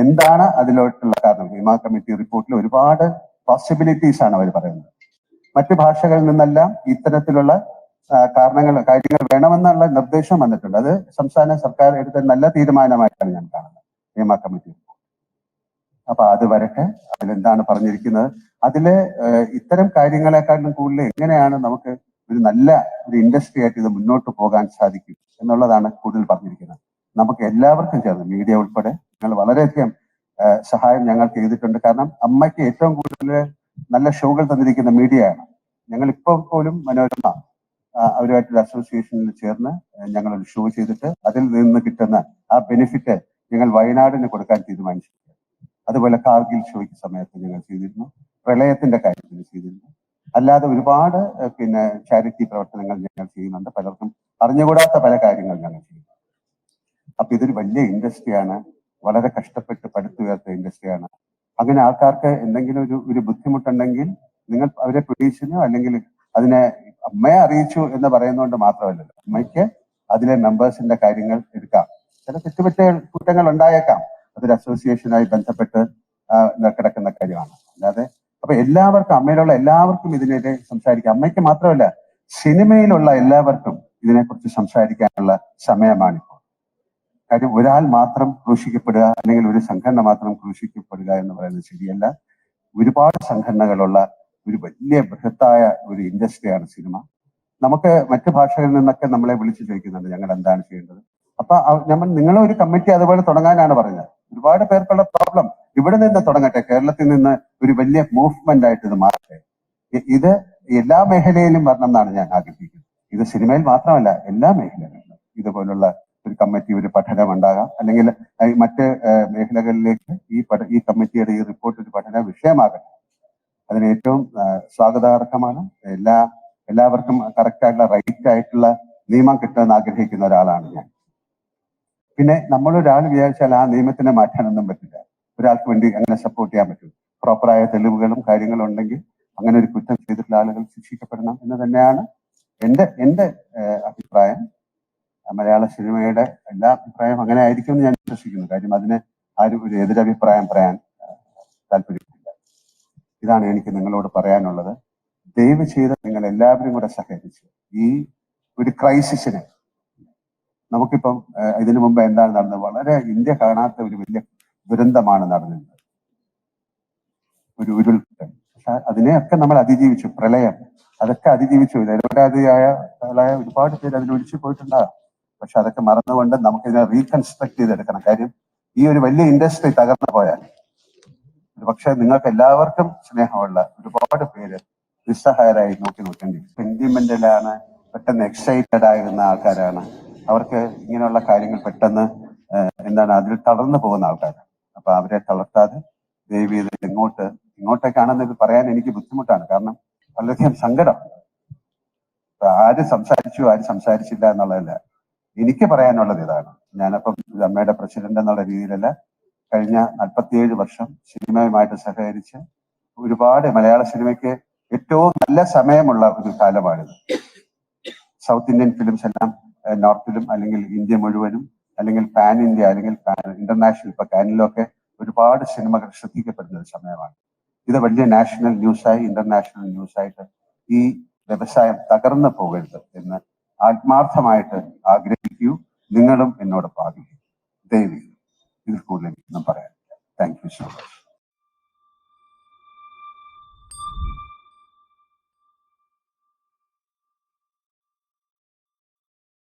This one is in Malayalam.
എന്താണ് അതിലോട്ടുള്ള കാരണം? ഹിമ കമ്മിറ്റി റിപ്പോർട്ടിൽ ഒരുപാട് പോസിബിലിറ്റീസ് ആണ് അവർ പറയുന്നത്. മറ്റു ഭാഷകളിൽ നിന്നെല്ലാം ഇത്തരത്തിലുള്ള കാര്യങ്ങൾ വേണമെന്നുള്ള നിർദ്ദേശം വന്നിട്ടുണ്ട്. അത് സംസ്ഥാന സർക്കാർ എടുത്ത നല്ല തീരുമാനമായിട്ടാണ് ഞാൻ കാണുന്നത്, ഹിമ കമ്മിറ്റി റിപ്പോർട്ട്. അപ്പൊ അത് വരട്ടെ, അതിലെന്താണ് പറഞ്ഞിരിക്കുന്നത്, അതില് ഇത്തരം കാര്യങ്ങളെക്കാളും കൂടുതൽ എങ്ങനെയാണ് നമുക്ക് ഒരു നല്ല ഒരു ഇൻഡസ്ട്രി ആയിട്ട് ഇത് മുന്നോട്ട് പോകാൻ സാധിക്കും എന്നുള്ളതാണ് കൂടുതൽ പറഞ്ഞിരിക്കുന്നത്. നമുക്ക് എല്ലാവർക്കും ചേർന്ന്, മീഡിയ ഉൾപ്പെടെ, ഞങ്ങൾ വളരെയധികം സഹായം ഞങ്ങൾ ചെയ്തിട്ടുണ്ട്. കാരണം അമ്മയ്ക്ക് ഏറ്റവും കൂടുതൽ നല്ല ഷോകൾ തന്നിരിക്കുന്ന മീഡിയയാണ്. ഞങ്ങൾ ഇപ്പോൾ പോലും മനോരമ അവരുമായിട്ടൊരു അസോസിയേഷനിൽ ചേർന്ന് ഞങ്ങളൊരു ഷോ ചെയ്തിട്ട് അതിൽ നിന്ന് കിട്ടുന്ന ആ ബെനിഫിറ്റ് ഞങ്ങൾ വയനാടിന് കൊടുക്കാൻ തീരുമാനിച്ചു. അതുപോലെ കാർഗിൽ ഷോയ്ക്ക് സമയത്ത് ഞങ്ങൾ ചെയ്തിരുന്നു, പ്രളയത്തിന്റെ കാര്യത്തിൽ ചെയ്തിരുന്നു. അല്ലാതെ ഒരുപാട് ചാരിറ്റി പ്രവർത്തനങ്ങൾ ഞങ്ങൾ ചെയ്യുന്നുണ്ട്. പലർക്കും അറിഞ്ഞുകൂടാത്ത പല കാര്യങ്ങൾ ഞങ്ങൾ ചെയ്യുന്നു. അപ്പൊ ഇതൊരു വലിയ ഇൻഡസ്ട്രിയാണ്, വളരെ കഷ്ടപ്പെട്ട് പടുത്തുയർത്ത ഇൻഡസ്ട്രിയാണ്. അങ്ങനെ ആൾക്കാർക്ക് എന്തെങ്കിലും ഒരു ബുദ്ധിമുട്ടുണ്ടെങ്കിൽ നിങ്ങൾ അവരെ പ്രതീക്ഷിച്ചോ അല്ലെങ്കിൽ അതിനെ അമ്മയെ അറിയിച്ചു എന്ന് പറയുന്നതുകൊണ്ട് മാത്രമല്ലല്ലോ, അമ്മയ്ക്ക് അതിലെ മെമ്പേഴ്സിന്റെ കാര്യങ്ങൾ എടുക്കാം. ചില കുറ്റങ്ങൾ ഉണ്ടായേക്കാം, അതൊരു അസോസിയേഷനായി ബന്ധപ്പെട്ട് കിടക്കുന്ന കാര്യമാണ്. അല്ലാതെ അപ്പൊ എല്ലാവർക്കും, അമ്മയിലുള്ള എല്ലാവർക്കും ഇതിനെതിരെ സംസാരിക്കാം. അമ്മയ്ക്ക് മാത്രമല്ല, സിനിമയിലുള്ള എല്ലാവർക്കും ഇതിനെക്കുറിച്ച് സംസാരിക്കാനുള്ള സമയമാണിപ്പോൾ. കാര്യം ഒരാൾ മാത്രം ക്രൂശിക്കപ്പെടുക അല്ലെങ്കിൽ ഒരു സംഘടന മാത്രം ക്രൂശിക്കപ്പെടുക എന്ന് പറയുന്നത് ശരിയല്ല. ഒരുപാട് സംഘടനകളുള്ള ഒരു വലിയ ബൃഹത്തായ ഒരു ഇൻഡസ്ട്രിയാണ് സിനിമ. നമുക്ക് മറ്റു ഭാഷകളിൽ നിന്നൊക്കെ നമ്മളെ വിളിച്ചു ചോദിക്കുന്നുണ്ട് ഞങ്ങൾ എന്താണ് ചെയ്യേണ്ടത്. അപ്പൊ നിങ്ങളെ ഒരു കമ്മിറ്റി അതുപോലെ തുടങ്ങാനാണ് പറഞ്ഞത്. ഒരുപാട് പേർക്കുള്ള പ്രോബ്ലം ഇവിടെ നിന്ന് തുടങ്ങട്ടെ, കേരളത്തിൽ നിന്ന് ഒരു വലിയ മൂവ്മെന്റ് ആയിട്ട് ഇത് മാറട്ടെ. ഇത് എല്ലാ മേഖലയിലും വരണം എന്നാണ് ഞാൻ ആഗ്രഹിക്കുന്നത്. ഇത് സിനിമയിൽ മാത്രമല്ല, എല്ലാ മേഖലകളിലും ഇതുപോലുള്ള ഒരു കമ്മിറ്റി, ഒരു പഠനം ഉണ്ടാകാം. അല്ലെങ്കിൽ മറ്റ് മേഖലകളിലേക്ക് ഈ കമ്മിറ്റിയുടെ ഈ റിപ്പോർട്ട് ഒരു പഠന വിഷയമാകട്ടെ. അതിന് ഏറ്റവും സ്വാഗതാർഹമാണ്. എല്ലാവർക്കും കറക്റ്റ് ആയിട്ടുള്ള റൈറ്റ് ആയിട്ടുള്ള നിയമം കിട്ടുമെന്ന് ആഗ്രഹിക്കുന്ന ഒരാളാണ് ഞാൻ. പിന്നെ നമ്മളൊരാൾ വിചാരിച്ചാൽ ആ നിയമത്തിനെ മാറ്റാനൊന്നും പറ്റില്ല. ഒരാൾക്ക് വേണ്ടി അങ്ങനെ സപ്പോർട്ട് ചെയ്യാൻ പറ്റും. പ്രോപ്പറായ തെളിവുകളും കാര്യങ്ങളും ഉണ്ടെങ്കിൽ അങ്ങനെ ഒരു കുറ്റം ചെയ്തിട്ടുള്ള ആളുകൾ ശിക്ഷിക്കപ്പെടണം എന്ന് തന്നെയാണ് എന്റെ അഭിപ്രായം. മലയാള സിനിമയുടെ എല്ലാ അഭിപ്രായം അങ്ങനെ ആയിരിക്കും എന്ന് ഞാൻ വിശ്വസിക്കുന്നു. കാര്യം അതിന് ആരും ഒരു എതിരഭിപ്രായം പറയാൻ താല്പര്യമില്ല. ഇതാണ് എനിക്ക് നിങ്ങളോട് പറയാനുള്ളത്. ദയവ് ചെയ്ത് നിങ്ങൾ എല്ലാവരും കൂടെ സഹകരിച്ച് ഈ ഒരു ക്രൈസിസിനെ, നമുക്കിപ്പം ഇതിനു മുമ്പ് എന്താണ് നടന്നത്, വളരെ ഇന്ത്യ കാണാത്ത ഒരു വലിയ ദുരന്തമാണ് നടന്നത്, ഒരു ഉരുൾപൊട്ടൽ. പക്ഷെ അതിനെയൊക്കെ നമ്മൾ അതിജീവിച്ചു. പ്രളയം, അതൊക്കെ അതിജീവിച്ചു. നിരപരാധിയായ ഒരുപാട് പേര് അതിലൊഴിച്ചു പോയിട്ടുണ്ടാകും. പക്ഷെ അതൊക്കെ മറന്നുകൊണ്ട് നമുക്കിതിനെ റീകൺസ്ട്രക്ട് ചെയ്തെടുക്കണം. കാര്യം ഈ ഒരു വലിയ ഇൻഡസ്ട്രി തകർന്നു പോയാൽ പക്ഷെ നിങ്ങൾക്ക് എല്ലാവർക്കും സ്നേഹമുള്ള ഒരുപാട് പേര് നിസ്സഹായരായി നോക്കേണ്ടി. സെന്റിമെന്റലാണ്, പെട്ടെന്ന് എക്സൈറ്റഡ് ആയിരുന്ന ആൾക്കാരാണ്. അവർക്ക് ഇങ്ങനെയുള്ള കാര്യങ്ങൾ പെട്ടെന്ന് അതിൽ തളർന്നു പോകുന്ന ആൾക്കാരാണ്. അപ്പൊ അവരെ തളർത്താതെ ദയവ് ചെയ്ത് ഇങ്ങോട്ടേക്കാണെന്ന് ഇത് പറയാൻ എനിക്ക് ബുദ്ധിമുട്ടാണ്. കാരണം വളരെയധികം സങ്കടം. ആര് സംസാരിച്ചു ആര് സംസാരിച്ചില്ല എന്നുള്ളതല്ല, എനിക്ക് പറയാനുള്ളത് ഇതാണ്. ഞാനപ്പം അമ്മയുടെ പ്രസിഡന്റ് എന്നുള്ള രീതിയിലല്ല, കഴിഞ്ഞ 47 വർഷം സിനിമയുമായിട്ട് സഹകരിച്ച് ഒരുപാട് മലയാള സിനിമയ്ക്ക് ഏറ്റവും നല്ല സമയമുള്ള ഒരു കാലമാണിത്. സൗത്ത് ഇന്ത്യൻ ഫിലിംസ് എല്ലാം നോർത്തിലും അല്ലെങ്കിൽ ഇന്ത്യ മുഴുവനും അല്ലെങ്കിൽ പാൻ ഇന്ത്യ അല്ലെങ്കിൽ ഇന്റർനാഷണൽ, ഇപ്പൊ കാനിലൊക്കെ ഒരുപാട് സിനിമകൾ ശ്രദ്ധിക്കപ്പെടുന്ന ഒരു സമയമാണ്. ഇത് വലിയ നാഷണൽ ന്യൂസായി ഇന്റർനാഷണൽ ന്യൂസായിട്ട് ഈ വ്യവസായം തകർന്നു പോകരുത് എന്ന് ആത്മാർത്ഥമായിട്ട് ആഗ്രഹിക്കൂ. നിങ്ങളും എന്നോടൊപ്പം ആഗ്രഹിക്കൂ. ദയവ് ഇതിൽ കൂടുതൽ ഒന്നും പറയാനില്ല. Thank you so much.